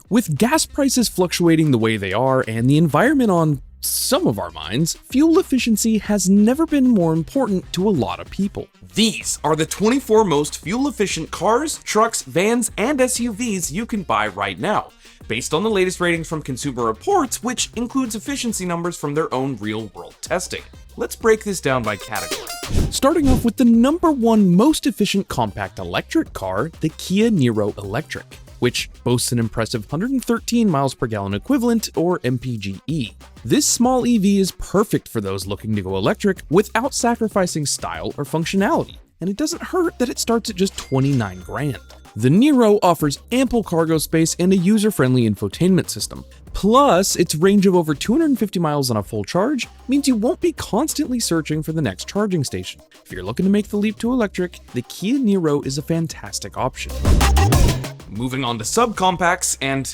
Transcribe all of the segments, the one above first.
With gas prices fluctuating the way they are and the environment on some of our minds, fuel efficiency has never been more important to a lot of people. These are the 24 most fuel-efficient cars, trucks, vans, and SUVs you can buy right now, based on the latest ratings from Consumer Reports, which includes efficiency numbers from their own real-world testing. Let's break this down by category. Starting off with the #1 most efficient compact electric car, the Kia Nero Electric, which boasts an impressive 113 miles per gallon equivalent, or MPGe. This small EV is perfect for those looking to go electric without sacrificing style or functionality, and it doesn't hurt that it starts at just 29 grand. The Niro offers ample cargo space and a user-friendly infotainment system. Plus, its range of over 250 miles on a full charge means you won't be constantly searching for the next charging station. If you're looking to make the leap to electric, the Kia Niro is a fantastic option. Moving on to subcompacts, and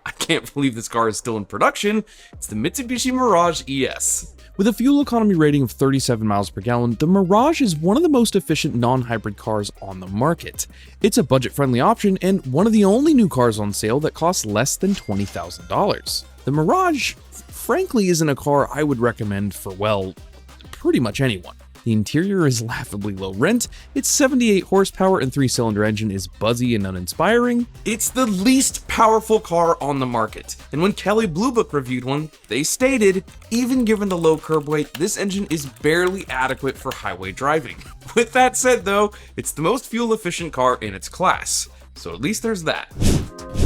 I can't believe this car is still in production, it's the Mitsubishi Mirage ES. With a fuel economy rating of 37 miles per gallon, the Mirage is one of the most efficient non-hybrid cars on the market. It's a budget-friendly option and one of the only new cars on sale that costs less than $20,000. The Mirage, frankly, isn't a car I would recommend for, well, pretty much anyone. The interior is laughably low rent, its 78 horsepower and 3-cylinder engine is buzzy and uninspiring. It's the least powerful car on the market, and when Kelley Blue Book reviewed one, they stated, even given the low curb weight, this engine is barely adequate for highway driving. With that said though, it's the most fuel-efficient car in its class, so at least there's that.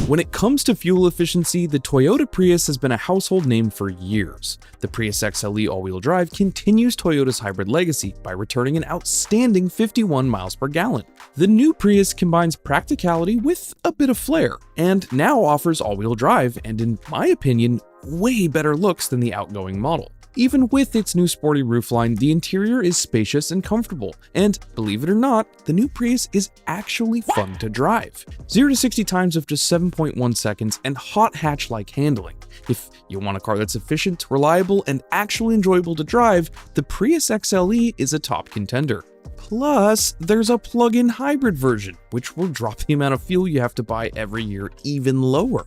When it comes to fuel efficiency, the Toyota Prius has been a household name for years. The Prius XLE all-wheel drive continues Toyota's hybrid legacy by returning an outstanding 51 miles per gallon. The new Prius combines practicality with a bit of flair, and now offers all-wheel drive and, in my opinion, way better looks than the outgoing model. Even with its new sporty roofline, the interior is spacious and comfortable, and believe it or not, the new Prius is actually fun to drive. 0 to 60 times of just 7.1 seconds and hot hatch-like handling. If you want a car that's efficient, reliable, and actually enjoyable to drive, the Prius XLE is a top contender. Plus, there's a plug-in hybrid version, which will drop the amount of fuel you have to buy every year even lower.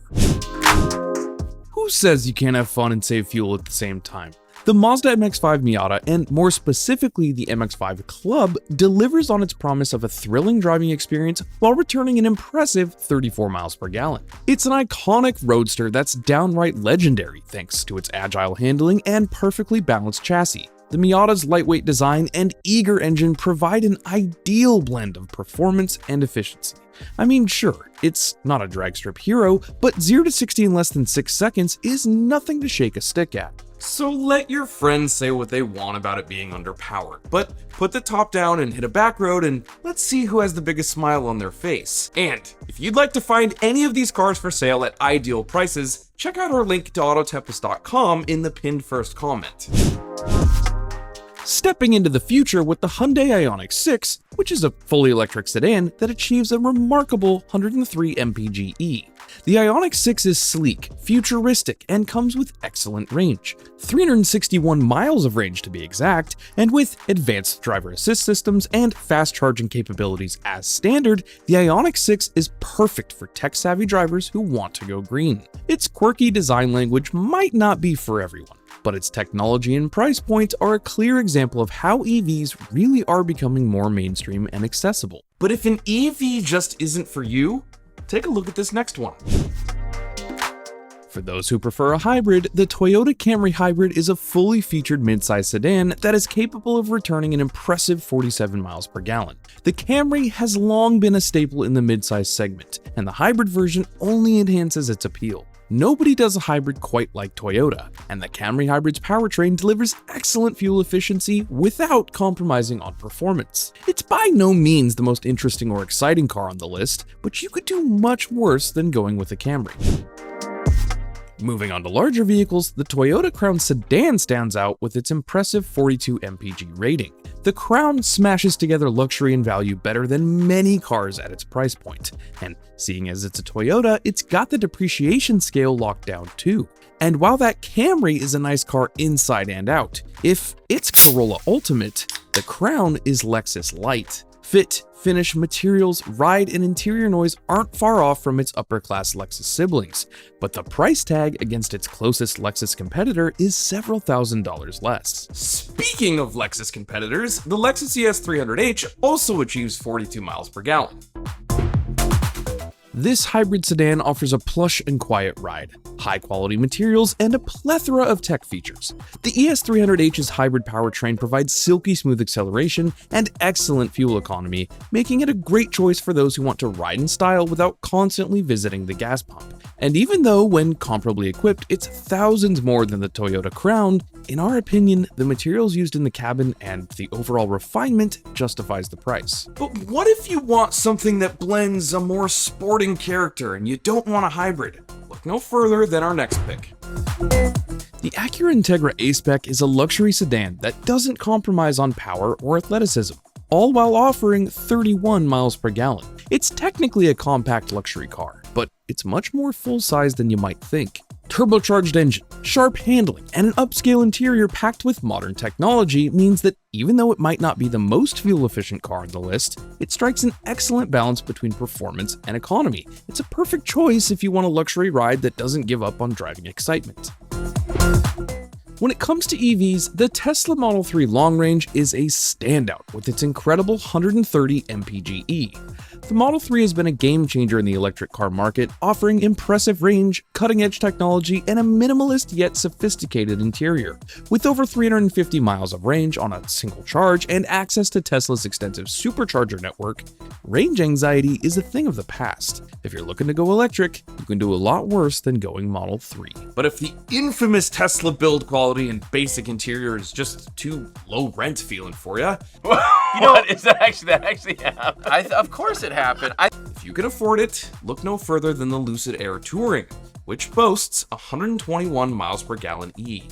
Who says you can't have fun and save fuel at the same time? The Mazda MX5 Miata, and more specifically the MX5 Club, delivers on its promise of a thrilling driving experience while returning an impressive 34 miles per gallon. It's an iconic roadster that's downright legendary thanks to its agile handling and perfectly balanced chassis. The Miata's lightweight design and eager engine provide an ideal blend of performance and efficiency. I mean, sure, it's not a drag strip hero, but 0 to 60 in less than 6 seconds is nothing to shake a stick at. So let your friends say what they want about it being underpowered, but put the top down and hit a back road and let's see who has the biggest smile on their face. And if you'd like to find any of these cars for sale at ideal prices, check out our link to autotempest.com in the pinned first comment. Stepping into the future with the Hyundai Ioniq 6, which is a fully electric sedan that achieves a remarkable 103 MPGe. The Ioniq 6 is sleek, futuristic, and comes with excellent range. 361 miles of range to be exact, and with advanced driver assist systems and fast charging capabilities as standard, the Ioniq 6 is perfect for tech-savvy drivers who want to go green. Its quirky design language might not be for everyone, but its technology and price points are a clear example of how EVs really are becoming more mainstream and accessible. But if an EV just isn't for you, take a look at this next one. For those who prefer a hybrid, the Toyota Camry Hybrid is a fully featured midsize sedan that is capable of returning an impressive 47 miles per gallon. The Camry has long been a staple in the midsize segment, and the hybrid version only enhances its appeal. Nobody does a hybrid quite like Toyota, and the Camry Hybrid's powertrain delivers excellent fuel efficiency without compromising on performance. It's by no means the most interesting or exciting car on the list, but you could do much worse than going with a Camry. Moving on to larger vehicles, the Toyota Crown Sedan stands out with its impressive 42 MPG rating. The Crown smashes together luxury and value better than many cars at its price point, and seeing as it's a Toyota, it's got the depreciation scale locked down too. And while that Camry is a nice car inside and out, if it's Corolla Ultimate, the Crown is Lexus Light. Fit, finish, materials, ride, and interior noise aren't far off from its upper-class Lexus siblings, but the price tag against its closest Lexus competitor is several $1,000s less. Speaking of Lexus competitors, the Lexus ES300H also achieves 42 miles per gallon. This hybrid sedan offers a plush and quiet ride, high-quality materials, and a plethora of tech features. The ES300H's hybrid powertrain provides silky smooth acceleration and excellent fuel economy, making it a great choice for those who want to ride in style without constantly visiting the gas pump. And even though, when comparably equipped, it's thousands more than the Toyota Crown, in our opinion, the materials used in the cabin and the overall refinement justifies the price. But what if you want something that blends a more sporting character and you don't want a hybrid? Look no further than our next pick. The Acura Integra A-Spec is a luxury sedan that doesn't compromise on power or athleticism, all while offering 31 miles per gallon. It's technically a compact luxury car, but it's much more full-size than you might think. Turbocharged engine, sharp handling, and an upscale interior packed with modern technology means that even though it might not be the most fuel-efficient car on the list, it strikes an excellent balance between performance and economy. It's a perfect choice if you want a luxury ride that doesn't give up on driving excitement. When it comes to EVs, the Tesla Model 3 Long Range is a standout with its incredible 130 MPGe. The Model 3 has been a game changer in the electric car market, offering impressive range, cutting-edge technology, and a minimalist yet sophisticated interior. With over 350 miles of range on a single charge and access to Tesla's extensive supercharger network, range anxiety is a thing of the past. If you're looking to go electric, you can do a lot worse than going Model 3. But if the infamous Tesla build quality and basic interior is just too low rent feeling for you, You know what? Is that actually happened? Of course it happened. if you can afford it, look no further than the Lucid Air Touring, which boasts 121 miles per gallon E.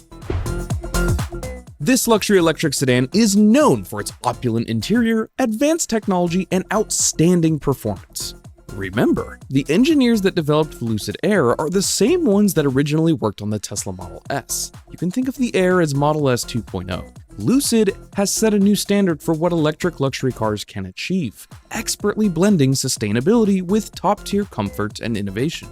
This luxury electric sedan is known for its opulent interior, advanced technology, and outstanding performance. Remember, the engineers that developed the Lucid Air are the same ones that originally worked on the Tesla Model S. You can think of the Air as Model S 2.0. Lucid has set a new standard for what electric luxury cars can achieve, expertly blending sustainability with top-tier comfort and innovation.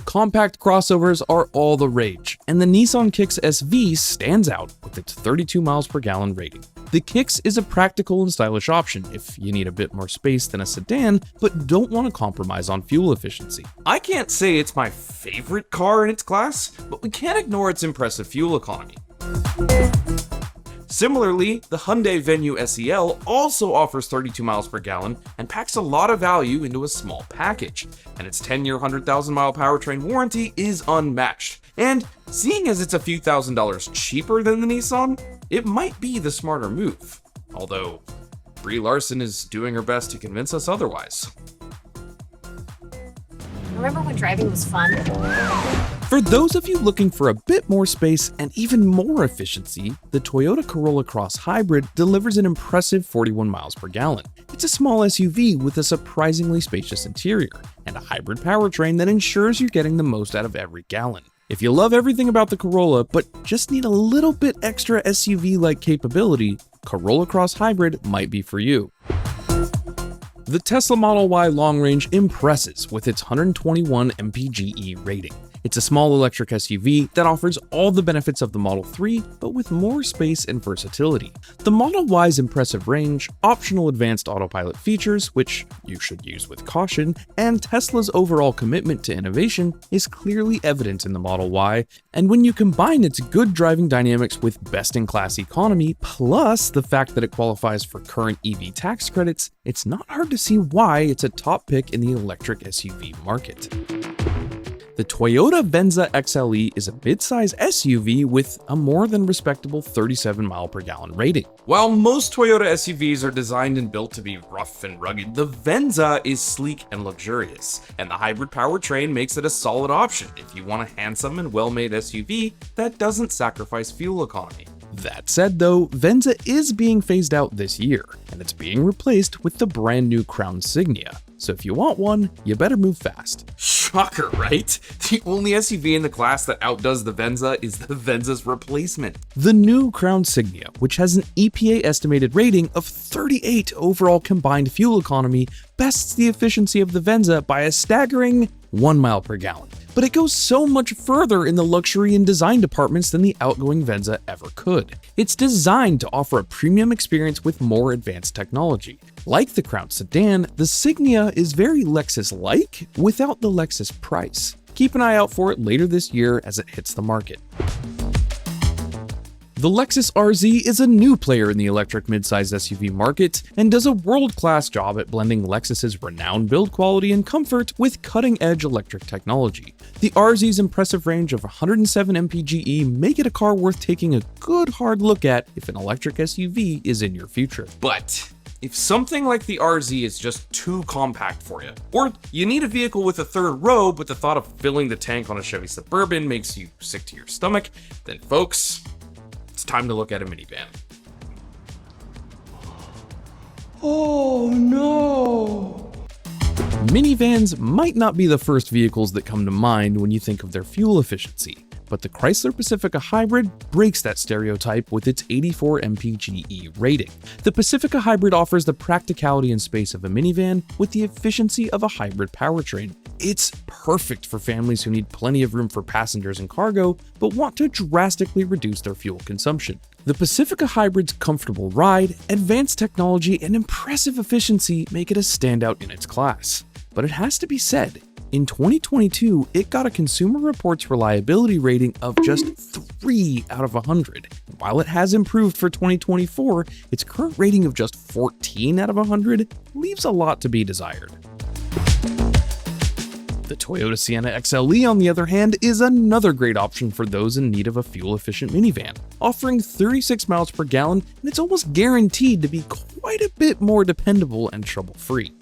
Compact crossovers are all the rage, and the Nissan Kicks SV stands out with its 32 miles per gallon rating. The Kicks is a practical and stylish option if you need a bit more space than a sedan, but don't want to compromise on fuel efficiency. I can't say it's my favorite car in its class, but we can't ignore its impressive fuel economy. Similarly, the Hyundai Venue SEL also offers 32 miles per gallon and packs a lot of value into a small package, and its 10-year 100,000-mile powertrain warranty is unmatched. And seeing as it's a few $1,000s cheaper than the Nissan, it might be the smarter move. Although, Brie Larson is doing her best to convince us otherwise. Remember when driving was fun? For those of you looking for a bit more space and even more efficiency, the Toyota Corolla Cross Hybrid delivers an impressive 41 miles per gallon. It's a small SUV with a surprisingly spacious interior and a hybrid powertrain that ensures you're getting the most out of every gallon. If you love everything about the Corolla but just need a little bit extra SUV-like capability, Corolla Cross Hybrid might be for you. The Tesla Model Y Long Range impresses with its 121 MPGe rating. It's a small electric SUV that offers all the benefits of the Model 3, but with more space and versatility. The Model Y's impressive range, optional advanced autopilot features, which you should use with caution, and Tesla's overall commitment to innovation is clearly evident in the Model Y, and when you combine its good driving dynamics with best-in-class economy, plus the fact that it qualifies for current EV tax credits, it's not hard to see why it's a top pick in the electric SUV market. The Toyota Venza XLE is a midsize SUV with a more than respectable 37 mile per gallon rating. While most Toyota SUVs are designed and built to be rough and rugged, the Venza is sleek and luxurious, and the hybrid powertrain makes it a solid option if you want a handsome and well-made SUV that doesn't sacrifice fuel economy. That said though, Venza is being phased out this year, and it's being replaced with the brand new Crown Signia. So if you want one, you better move fast. Shocker, right? The only SUV in the class that outdoes the Venza is the Venza's replacement. The new Crown Signia, which has an EPA estimated rating of 38 overall combined fuel economy, bests the efficiency of the Venza by a staggering 1 mile per gallon. But it goes so much further in the luxury and design departments than the outgoing Venza ever could. It's designed to offer a premium experience with more advanced technology. Like the Crown sedan, the Signia is very Lexus-like without the Lexus price. Keep an eye out for it later this year as it hits the market. The Lexus RZ is a new player in the electric midsize SUV market and does a world-class job at blending Lexus's renowned build quality and comfort with cutting-edge electric technology. The RZ's impressive range of 107 MPGe make it a car worth taking a good hard look at if an electric SUV is in your future. But if something like the RZ is just too compact for you, or you need a vehicle with a third row but the thought of filling the tank on a Chevy Suburban makes you sick to your stomach, then folks, it's time to look at a minivan. Oh no! Minivans might not be the first vehicles that come to mind when you think of their fuel efficiency, but the Chrysler Pacifica Hybrid breaks that stereotype with its 84 MPGe rating. The Pacifica Hybrid offers the practicality and space of a minivan with the efficiency of a hybrid powertrain. It's perfect for families who need plenty of room for passengers and cargo, but want to drastically reduce their fuel consumption. The Pacifica Hybrid's comfortable ride, advanced technology, and impressive efficiency make it a standout in its class. But it has to be said, in 2022, it got a Consumer Reports reliability rating of just 3 out of 100. While it has improved for 2024, its current rating of just 14 out of 100 leaves a lot to be desired. The Toyota Sienna XLE, on the other hand, is another great option for those in need of a fuel-efficient minivan, offering 36 miles per gallon, and it's almost guaranteed to be quite a bit more dependable and trouble-free.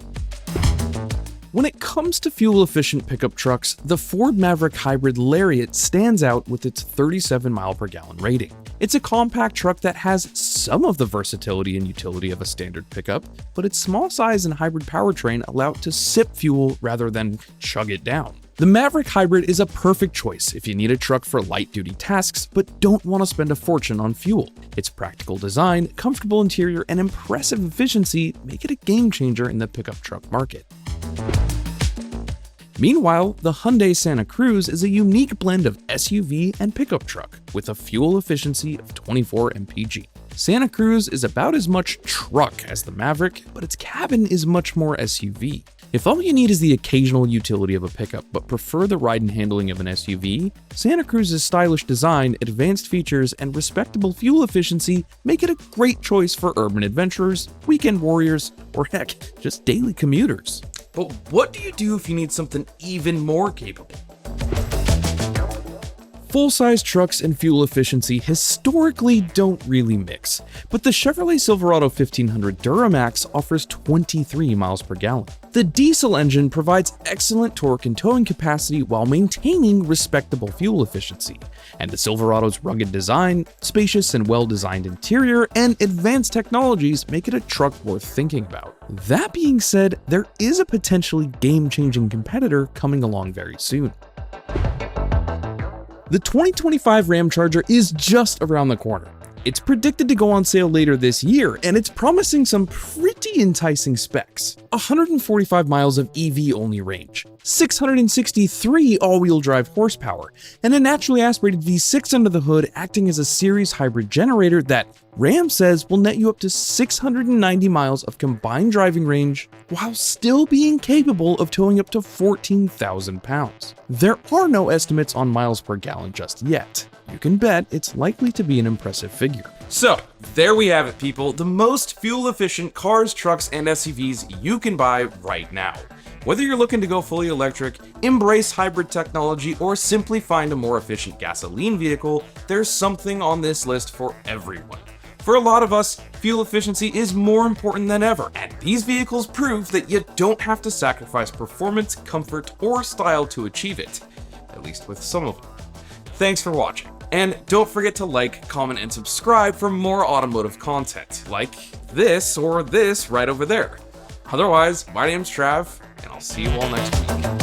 When it comes to fuel-efficient pickup trucks, the Ford Maverick Hybrid Lariat stands out with its 37 mile per gallon rating. It's a compact truck that has some of the versatility and utility of a standard pickup, but its small size and hybrid powertrain allow it to sip fuel rather than chug it down. The Maverick Hybrid is a perfect choice if you need a truck for light-duty tasks but don't want to spend a fortune on fuel. Its practical design, comfortable interior, and impressive efficiency make it a game-changer in the pickup truck market. Meanwhile, the Hyundai Santa Cruz is a unique blend of SUV and pickup truck with a fuel efficiency of 24 mpg. Santa Cruz is about as much truck as the Maverick, but its cabin is much more SUV. If all you need is the occasional utility of a pickup but prefer the ride and handling of an SUV, Santa Cruz's stylish design, advanced features, and respectable fuel efficiency make it a great choice for urban adventurers, weekend warriors, or heck, just daily commuters. But what do you do if you need something even more capable? Full-size trucks and fuel efficiency historically don't really mix, but the Chevrolet Silverado 1500 Duramax offers 23 miles per gallon. The diesel engine provides excellent torque and towing capacity while maintaining respectable fuel efficiency, and the Silverado's rugged design, spacious and well-designed interior, and advanced technologies make it a truck worth thinking about. That being said, there is a potentially game-changing competitor coming along very soon. The 2025 Ramcharger is just around the corner. It's predicted to go on sale later this year, and it's promising some pretty enticing specs. 145 miles of EV-only range, 663 all-wheel drive horsepower, and a naturally aspirated V6 under the hood acting as a series hybrid generator that Ram says will net you up to 690 miles of combined driving range while still being capable of towing up to 14,000 pounds. There are no estimates on miles per gallon just yet. You can bet it's likely to be an impressive figure. So, there we have it, people. The most fuel-efficient cars, trucks, and SUVs you can buy right now. Whether you're looking to go fully electric, embrace hybrid technology, or simply find a more efficient gasoline vehicle, there's something on this list for everyone. For a lot of us, fuel efficiency is more important than ever, and these vehicles prove that you don't have to sacrifice performance, comfort, or style to achieve it. At least with some of them. Thanks for watching. And don't forget to like, comment, and subscribe for more automotive content, like this or this right over there. Otherwise, my name's Trav, and I'll see you all next week.